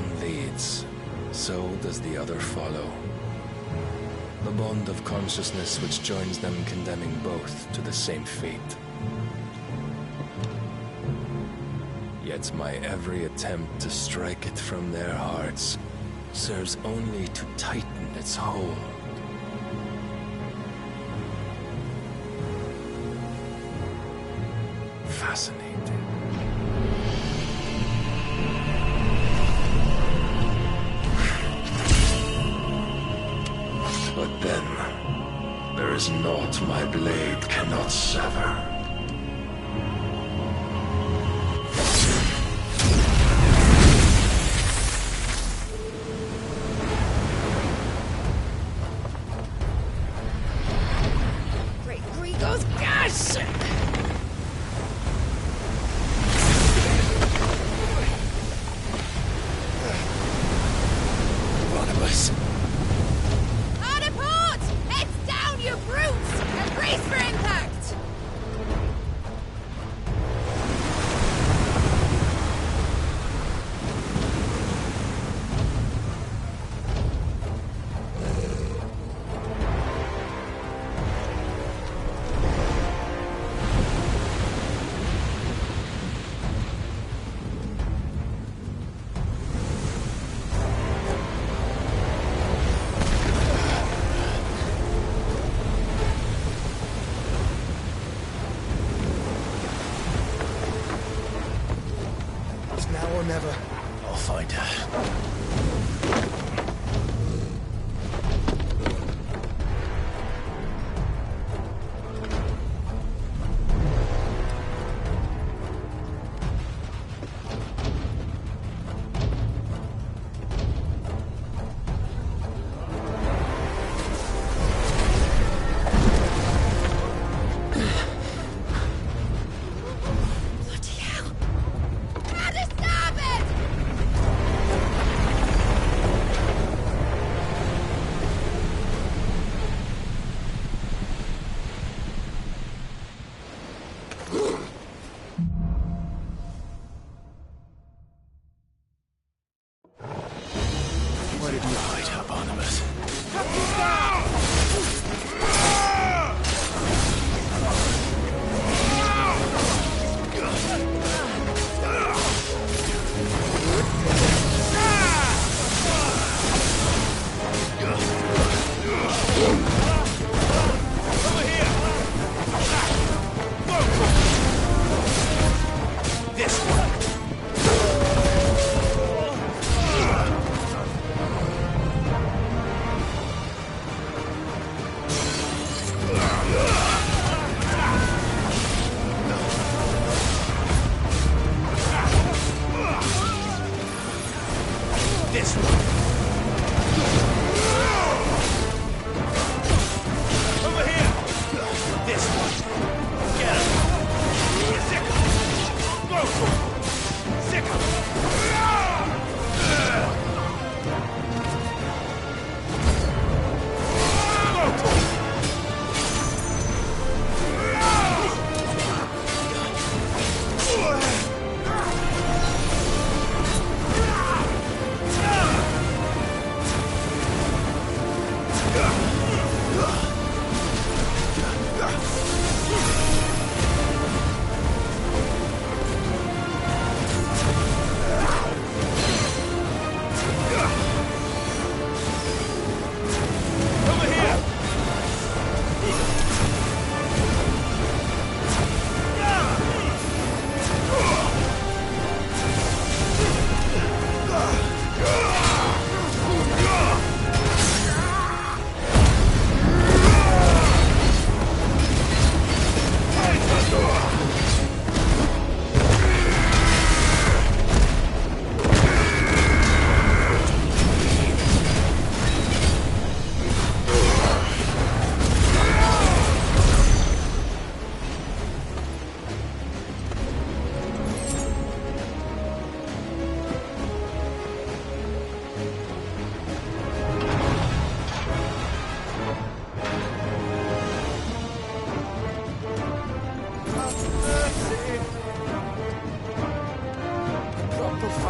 one leads, so does the other follow. The bond of consciousness which joins them condemning both to the same fate. Yet my every attempt to strike it from their hearts serves only to tighten its hold. Fascinating. But then, there is naught my blade cannot sever. Now or never. I'll find her.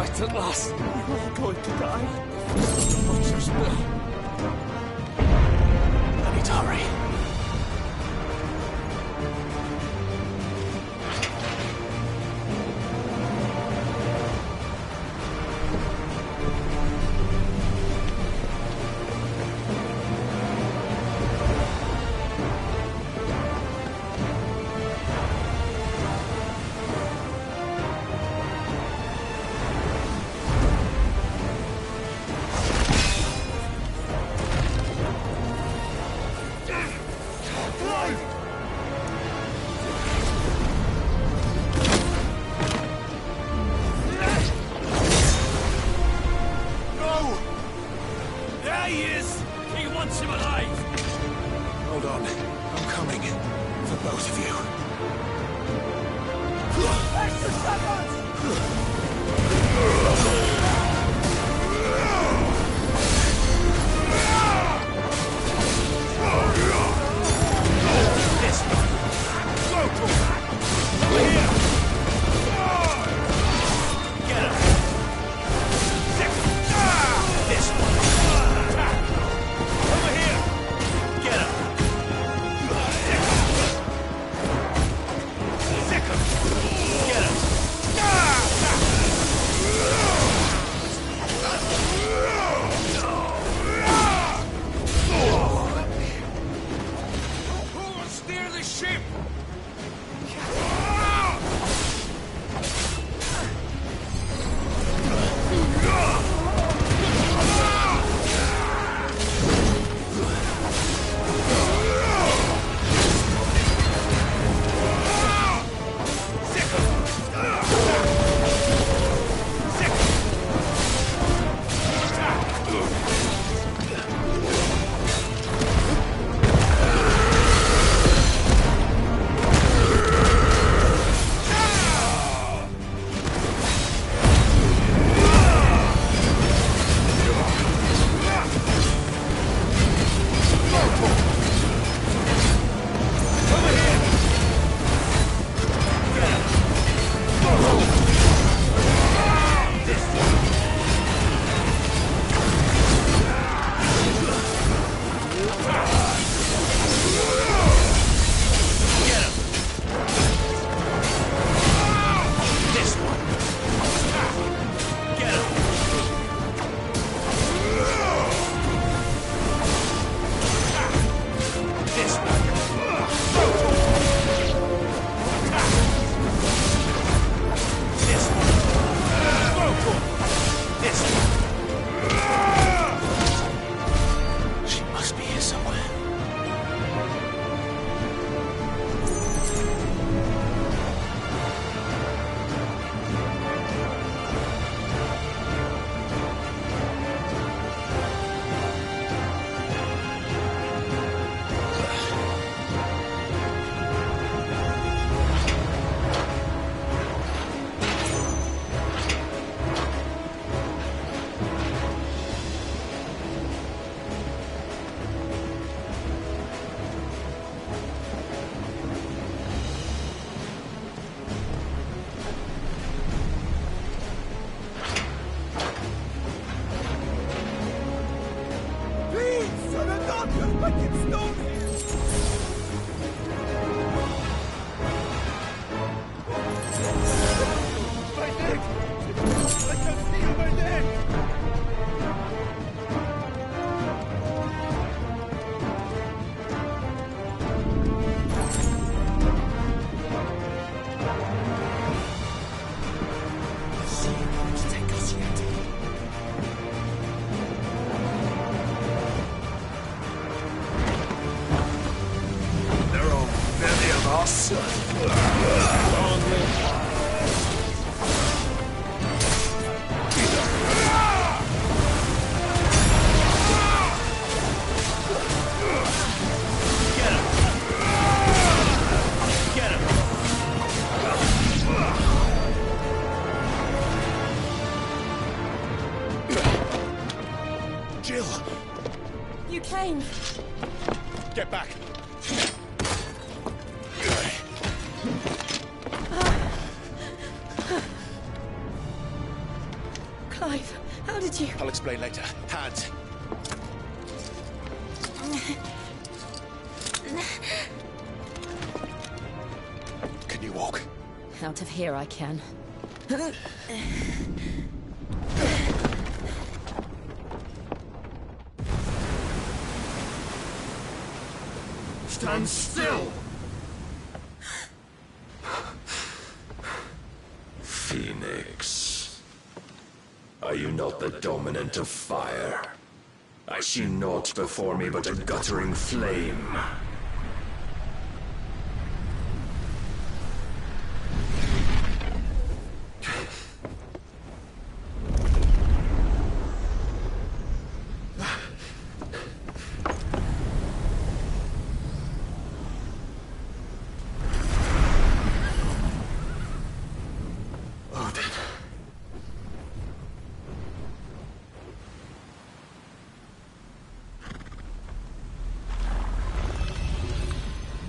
Right at last. We're all going to die. The butchers will. I need to hurry. Get back! Clive, how did you... I'll explain later. Hands. Can you walk? Out of here I can. Stand still! Phoenix. Are you not the dominant of fire? I see naught before me but a guttering flame.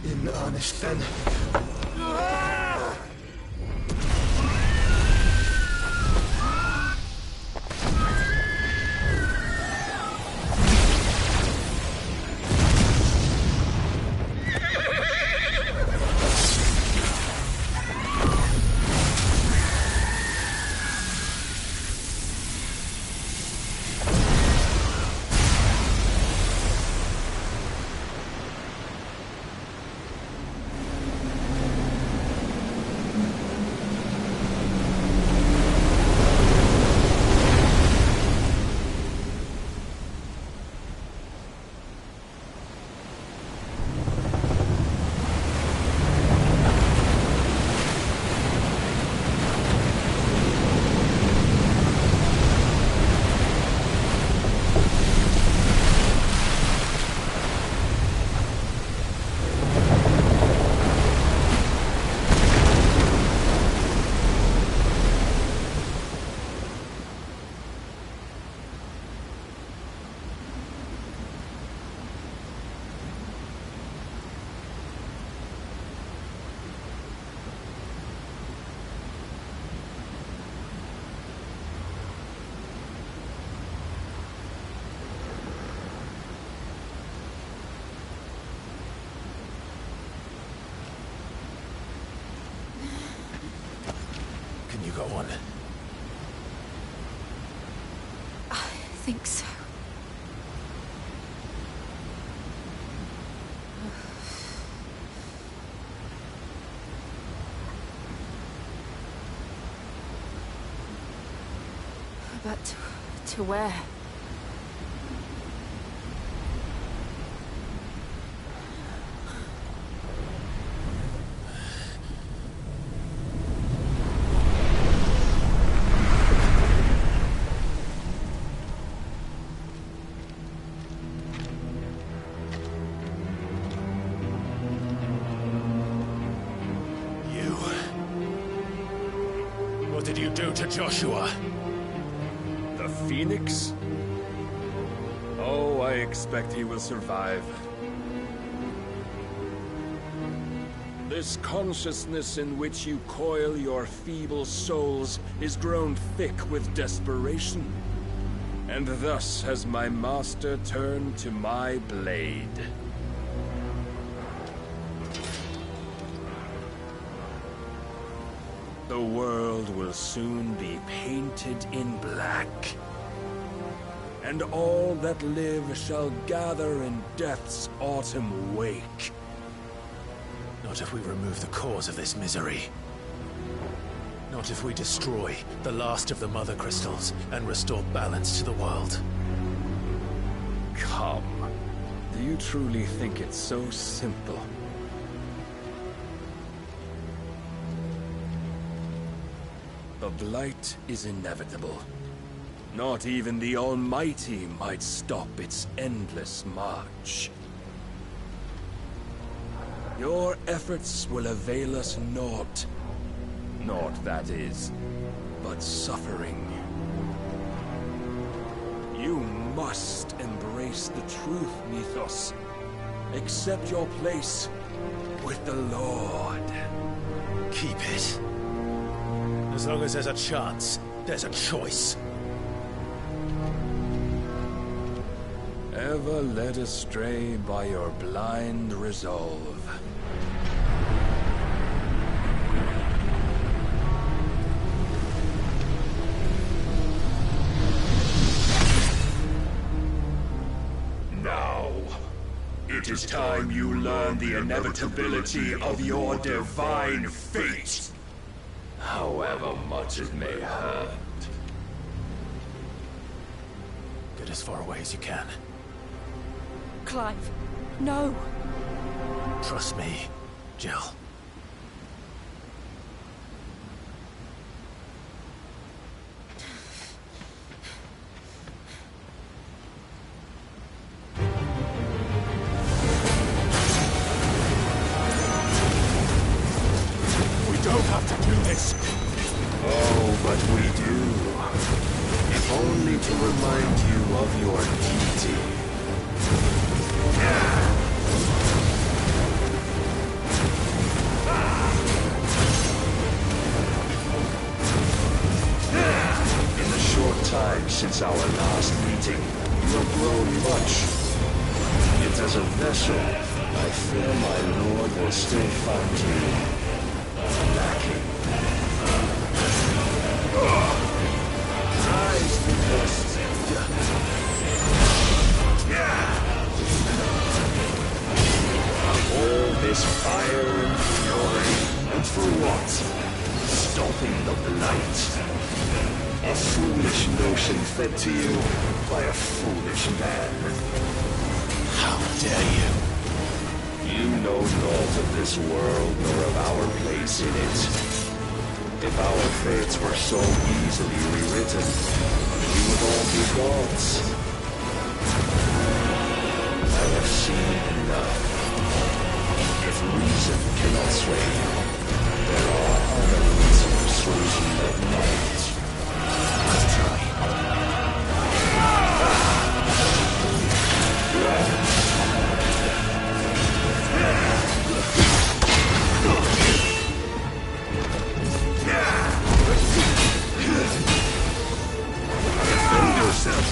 In earnest, then. Can you go on? I think so. But to where? What did you do to Joshua? The Phoenix? Oh, I expect he will survive. This consciousness in which you coil your feeble souls is grown thick with desperation. And thus has my master turned to my blade. The world will soon be painted in black. And all that live shall gather in death's autumn wake. Not if we remove the cause of this misery. Not if we destroy the last of the Mother Crystals and restore balance to the world. Come. Do you truly think it's so simple? The Blight is inevitable. Not even the Almighty might stop its endless march. Your efforts will avail us naught. Naught, that is, but suffering. You must embrace the truth, Mythos. Accept your place with the Lord. Keep it. As long as there's a chance, there's a choice. ever led astray by your blind resolve. Now, it is time you learn the inevitability of your divine fate, however much it may hurt. Get as far away as you can. Clive, no. Trust me, Jill. We don't have to do this. Oh, but we do. If only to remind you of your duty. In the short time since our last meeting, you have grown much. Yet as a vessel, I fear my lord will still find you lacking. Rise, Lucas. All this fire and fury, and for what? Stopping the blight. A foolish notion fed to you by a foolish man. How dare you? You know naught of this world nor of our place in it. If our fates were so easily rewritten, we would all be gods. I have seen enough. If reason cannot sway you, there are other means of persuasion that might. Let's try. Defend yourself.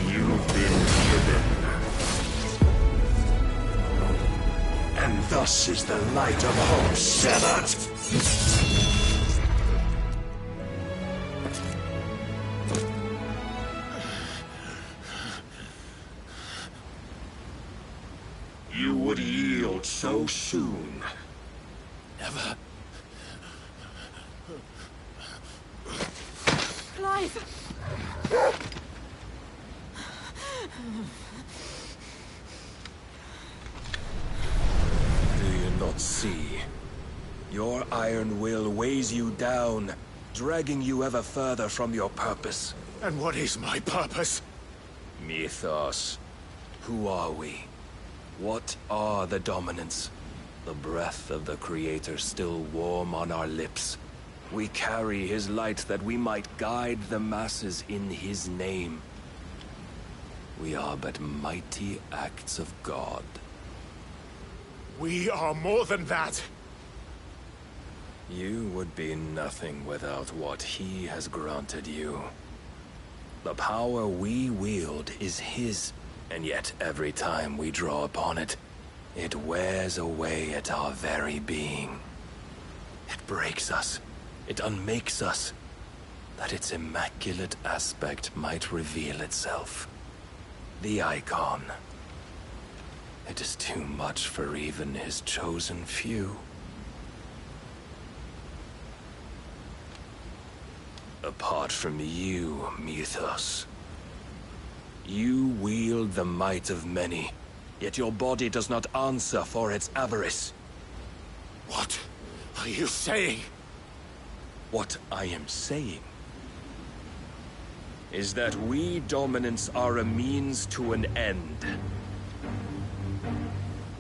You've been given. And thus is the light of hope severed. You would yield so soon. Never. Clive! Do you not see? Your iron will weighs you down, dragging you ever further from your purpose. And what is my purpose? Mythos. Who are we? What are the dominants? The breath of the Creator still warm on our lips. We carry his light that we might guide the masses in his name. We are but mighty acts of God. We are more than that. You would be nothing without what he has granted you. The power we wield is his, and yet every time we draw upon it, it wears away at our very being. It breaks us. It unmakes us, that its immaculate aspect might reveal itself. The icon. It is too much for even his chosen few. Apart from you, Mythos. You wield the might of many, yet your body does not answer for its avarice. What are you saying? What I am saying is that we dominants are a means to an end.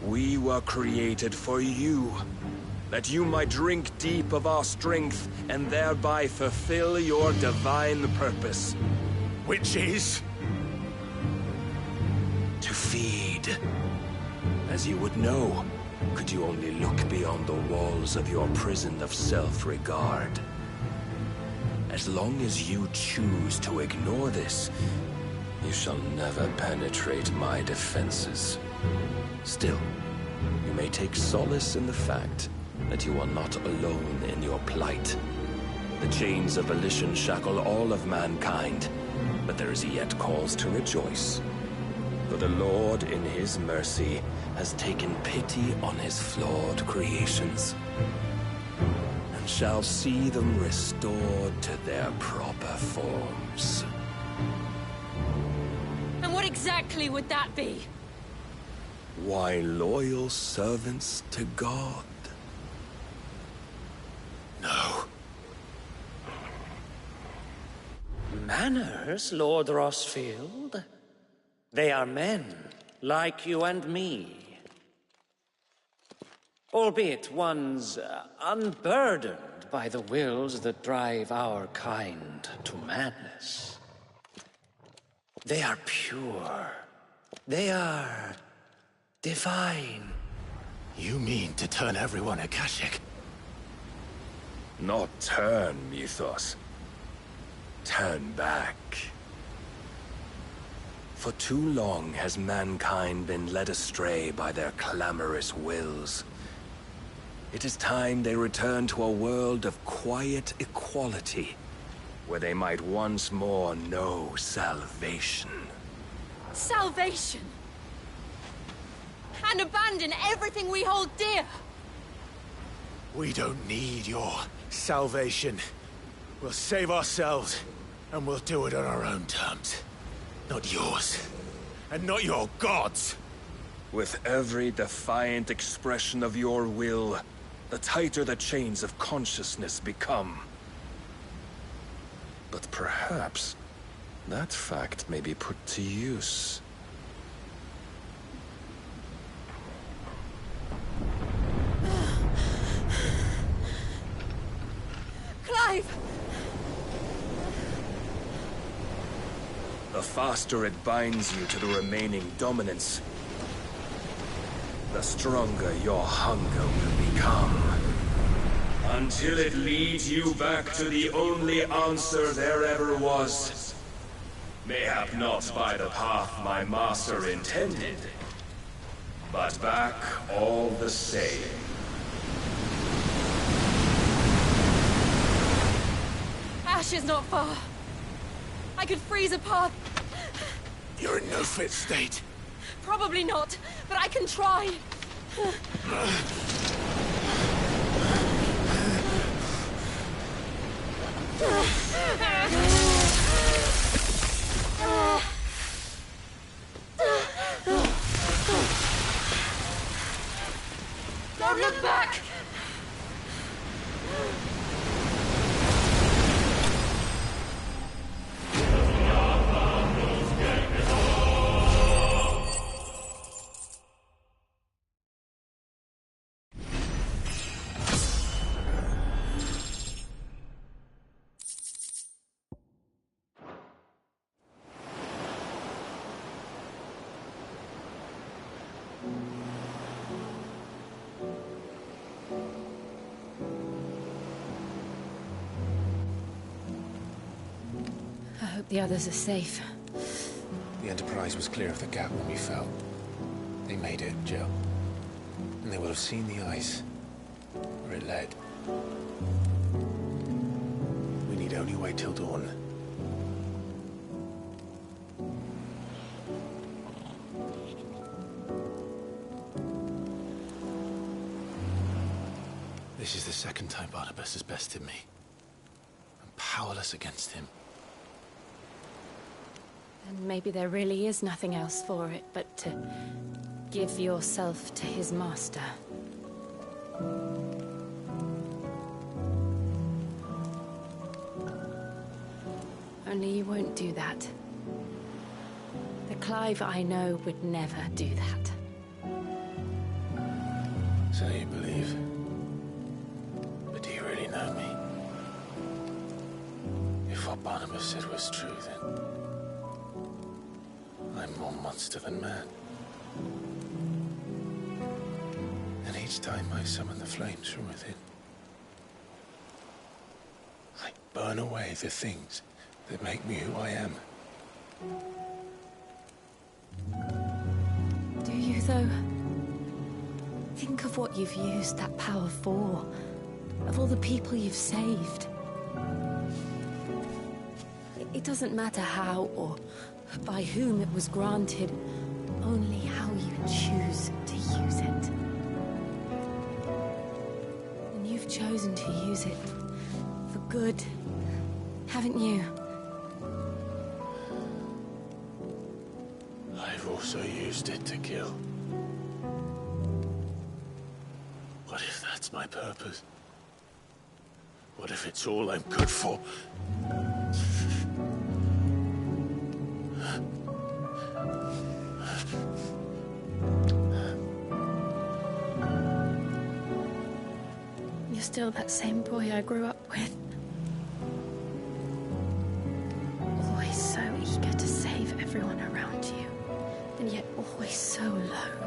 We were created for you, that you might drink deep of our strength and thereby fulfill your divine purpose. Which is? To feed. As you would know, could you only look beyond the walls of your prison of self-regard. As long as you choose to ignore this, you shall never penetrate my defenses. Still, you may take solace in the fact that you are not alone in your plight. The chains of volition shackle all of mankind, but there is yet cause to rejoice. For the Lord, in his mercy, has taken pity on his flawed creations, and shall see them restored to their proper forms. And what exactly would that be? Why, loyal servants to God. No. Manners, Lord Rosfield? They are men, like you and me. Albeit ones unburdened by the wills that drive our kind to madness. They are pure. They are divine. You mean to turn everyone Akashic? Not turn, Mythos. Turn back. For too long has mankind been led astray by their clamorous wills. It is time they return to a world of quiet equality, where they might once more know salvation. Salvation! And abandon everything we hold dear! We don't need your salvation. We'll save ourselves, and we'll do it on our own terms. Not yours. And not your gods! With every defiant expression of your will, the tighter the chains of consciousness become. But perhaps that fact may be put to use. Clive! The faster it binds you to the remaining dominance, the stronger your hunger will become. Until it leads you back to the only answer there ever was. Mayhap not by the path my master intended, but back all the same. Ash is not far. I could freeze a path. You're in no fit state. Probably not, but I can try. Don't look back! I hope the others are safe. The Enterprise was clear of the gap when we fell. They made it, Jill. And they will have seen the ice, where it led. We need only wait till dawn. This is the second time Barnabas has bested me. I'm powerless against him. And maybe there really is nothing else for it but to give yourself to his master. Only you won't do that. The Clive I know would never do that. So you believe? But do you really know me? If what Barnabas said was true, then I'm more monster than man. And each time I summon the flames from within, I burn away the things that make me who I am. Do you, though? Think of what you've used that power for. Of all the people you've saved. It doesn't matter how or by whom it was granted, only how you choose to use it. And you've chosen to use it for good, haven't you? I've also used it to kill. What if that's my purpose? What if it's all I'm good for? You're still that same boy I grew up with. Always so eager to save everyone around you, and yet always so alone.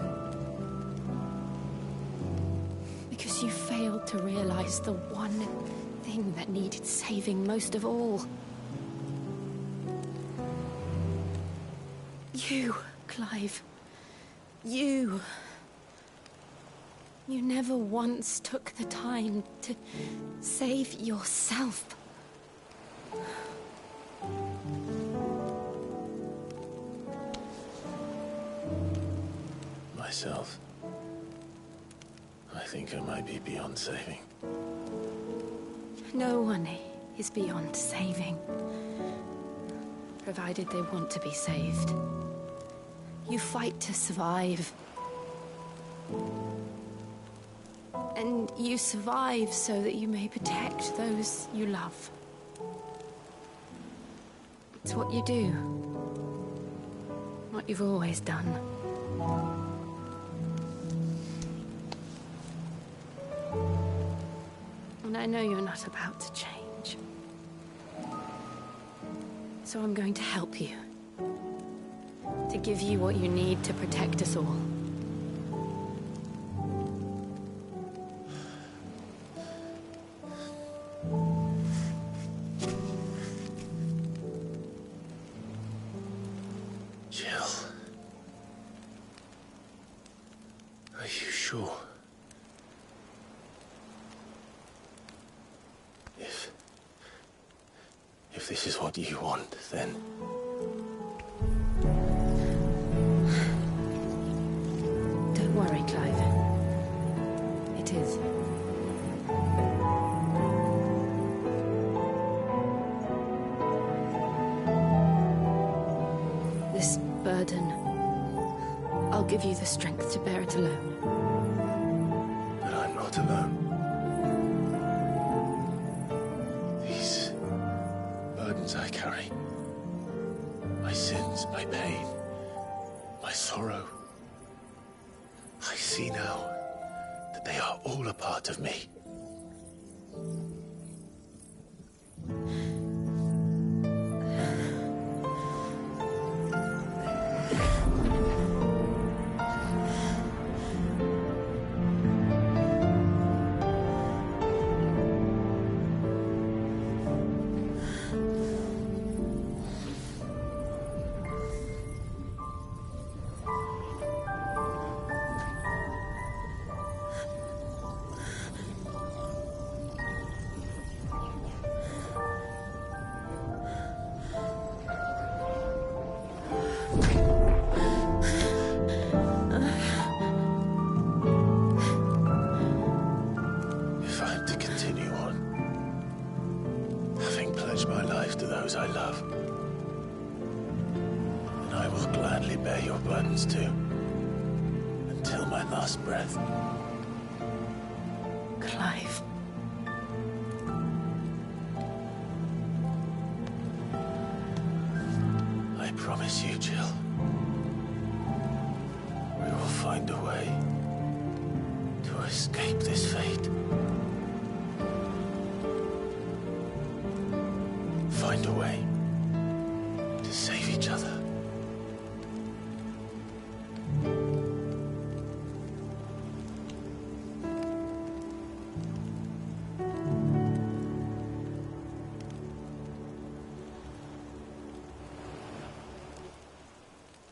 Because you failed to realize the one thing that needed saving most of all. You, Clive. You. You never once took the time to save yourself. Myself? I think I might be beyond saving. No one is beyond saving. Provided they want to be saved. You fight to survive. And you survive so that you may protect those you love. It's what you do. What you've always done. And I know you're not about to change. So I'm going to help you. To give you what you need to protect us all. Jill. Are you sure? If this is what you want, then... Don't worry, Clive. It is. This burden, I'll give you the strength to bear it alone. But I'm not alone. These burdens I carry, my sins, my pain, my sorrow, I see now that they are all a part of me. I love. And I will gladly bear your burdens too, until my last breath. Clive. promise you, Jill. We will find a way to escape this fate. Find a way to save each other.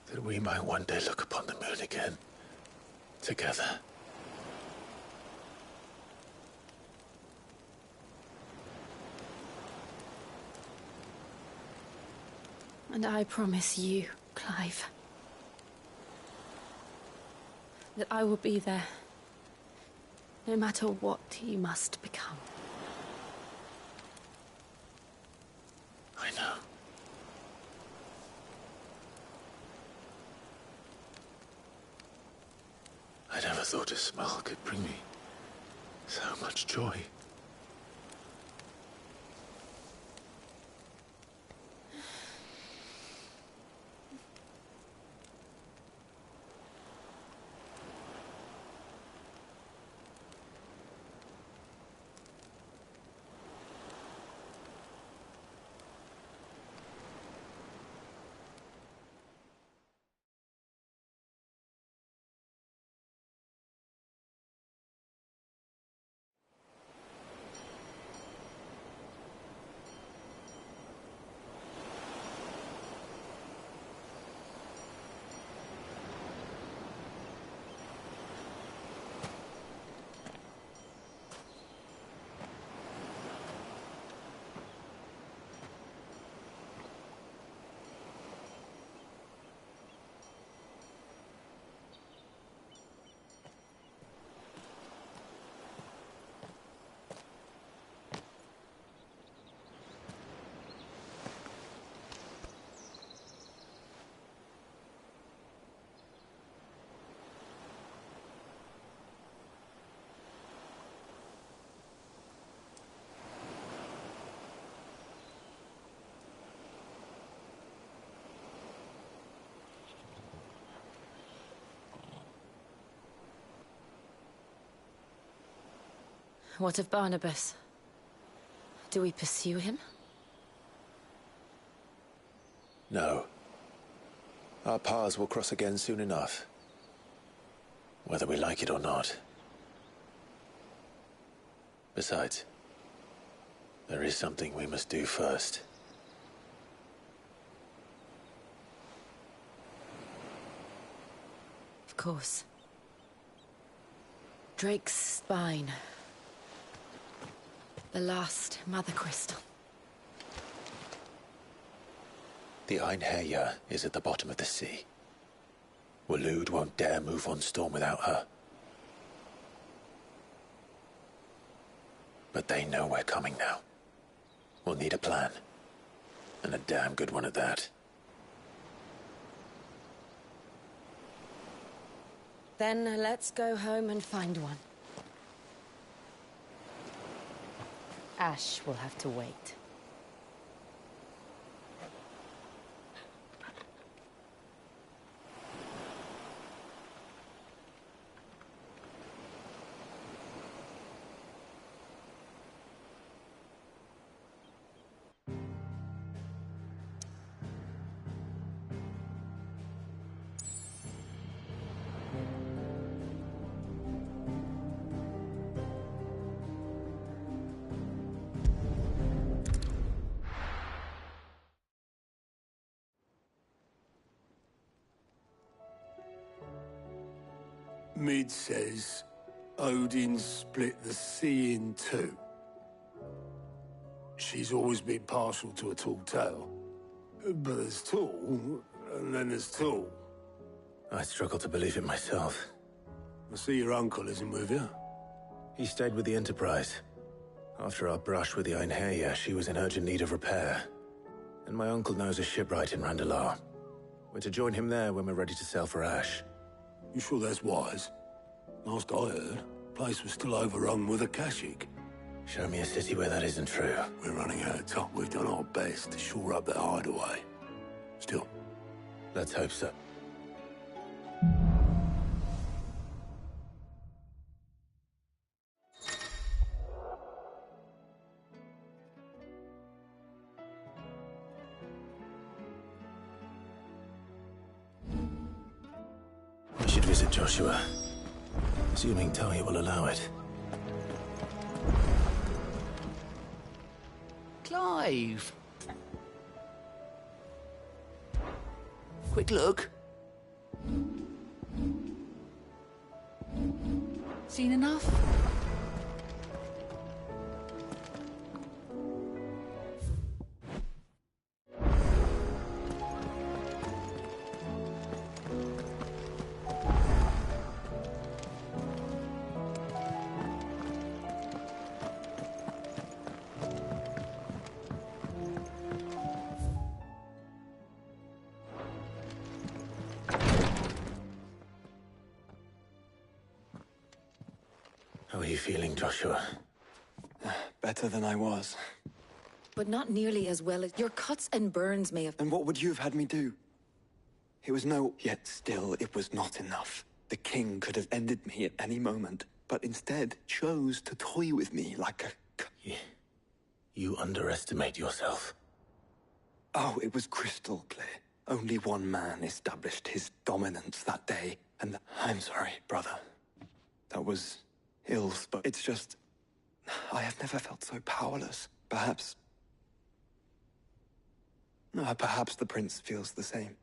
That we might one day look upon the moon again, together. And I promise you, Clive, that I will be there, no matter what you must become. I know. I never thought a smile could bring me so much joy. What of Barnabas? Do we pursue him? No. Our paths will cross again soon enough. Whether we like it or not. Besides, there is something we must do first. Of course. Drake's spine. The last Mother Crystal. The Einherjar is at the bottom of the sea. Waloed won't dare move on Storm without her. But they know we're coming now. We'll need a plan. And a damn good one at that. Then let's go home and find one. Ash will have to wait. Mid says Odin split the sea in two. She's always been partial to a tall tale. But there's tall, and then there's tall. I struggle to believe it myself. I see your uncle isn't with you. He stayed with the Enterprise. After our brush with the Einherjar, she was in urgent need of repair. And my uncle knows a shipwright in Randalar. We're to join him there when we're ready to sail for Ash. You sure that's wise? Last I heard, the place was still overrun with Akashic. Show me a city where that isn't true. We're running out of time. We've done our best to shore up that hideaway. Still, Let's hope so. We should visit Joshua, assuming Tony will allow it. Clive! Quick look. Seen enough? How are you feeling, Joshua? Better than I was. But not nearly as well as your cuts and burns may have... And what would you have had me do? It was no... Yet still, it was not enough. The king could have ended me at any moment, but instead chose to toy with me like a... You underestimate yourself. Oh, it was crystal clear. Only one man established his dominance that day, and I'm sorry, brother. That was ill, but it's just... I have never felt so powerless. Perhaps... No, perhaps the prince feels the same.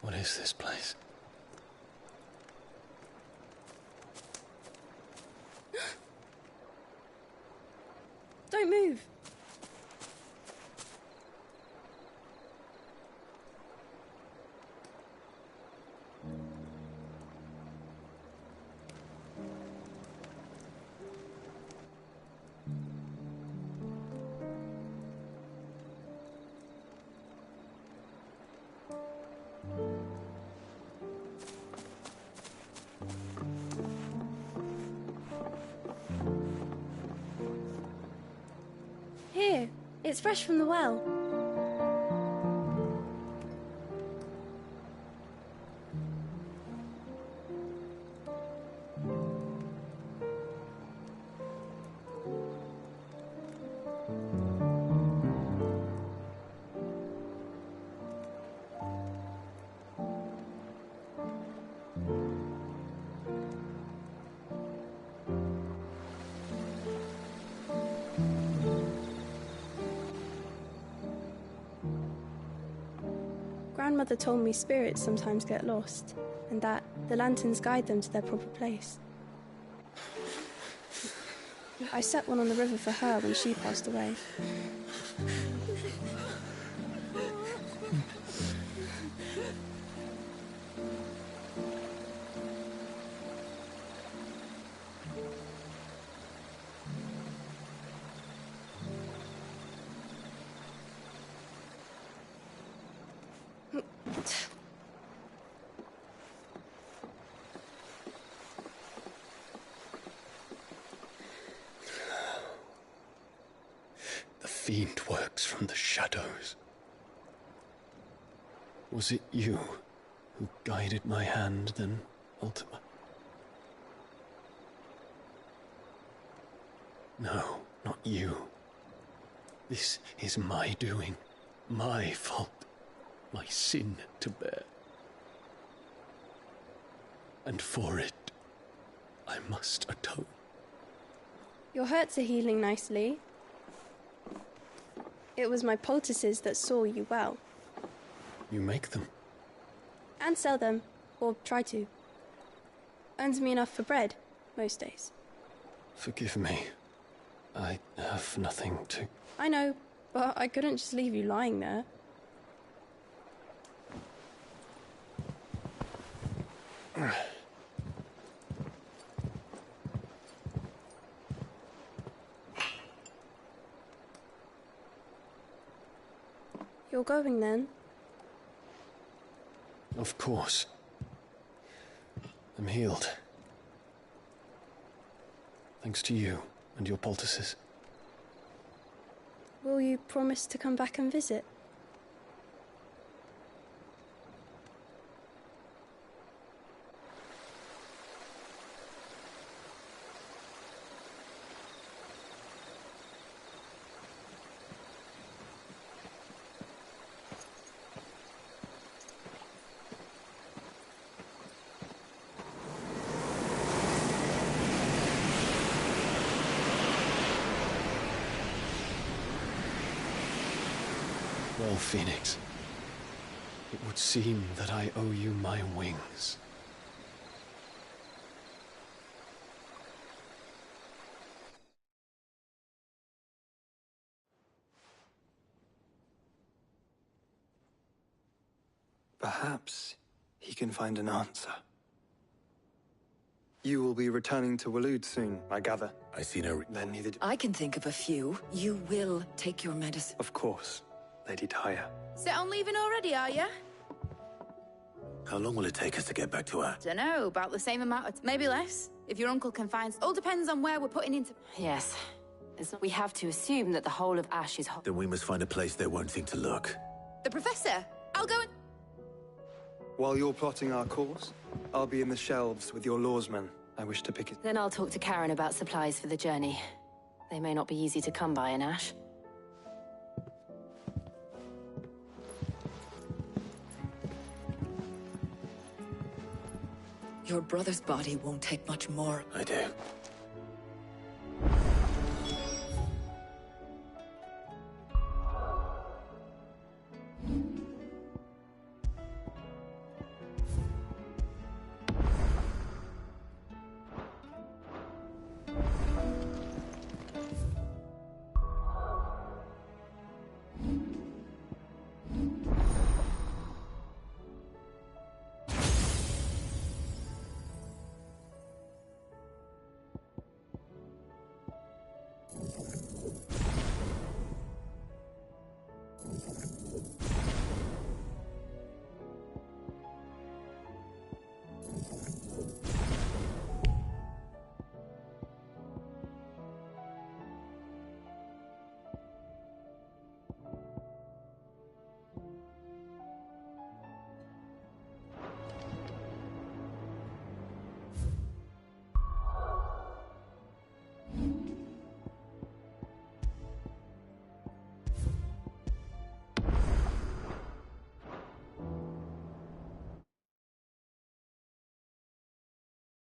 What is this place? Don't move. Here, it's fresh from the well. Grandmother told me spirits sometimes get lost, and that the lanterns guide them to their proper place. I set one on the river for her when she passed away. The fiend works from the shadows. Was it you who guided my hand, then, Ultima? No, not you. This is my doing, my fault, my sin to bear. And for it, I must atone. Your hurts are healing nicely. It was my poultices that saw you well. You make them? And sell them, or try to. Earns me enough for bread, most days. Forgive me. I have nothing to... I know, but I couldn't just leave you lying there. You're going then? Of course. I'm healed. Thanks to you and your poultices. Will you promise to come back and visit? Well, Phoenix, it would seem that I owe you my wings. Perhaps he can find an answer. You will be returning to Waloed soon, I gather. I see no... Then neither... I can think of a few. You will take your medicine. Of course, Lady Tyre. Set on leaving already, are you? How long will it take us to get back to her? Dunno, about the same amount of... Maybe less. If your uncle can find... All depends on where we're putting into... Yes. We have to assume that the whole of Ash is... Then we must find a place they won't think to look. The Professor! I'll go and... While you're plotting our course, I'll be in the shelves with your lawsmen. I wish to pick it. Then I'll talk to Karen about supplies for the journey. They may not be easy to come by in Ash. Your brother's body won't take much more. I do.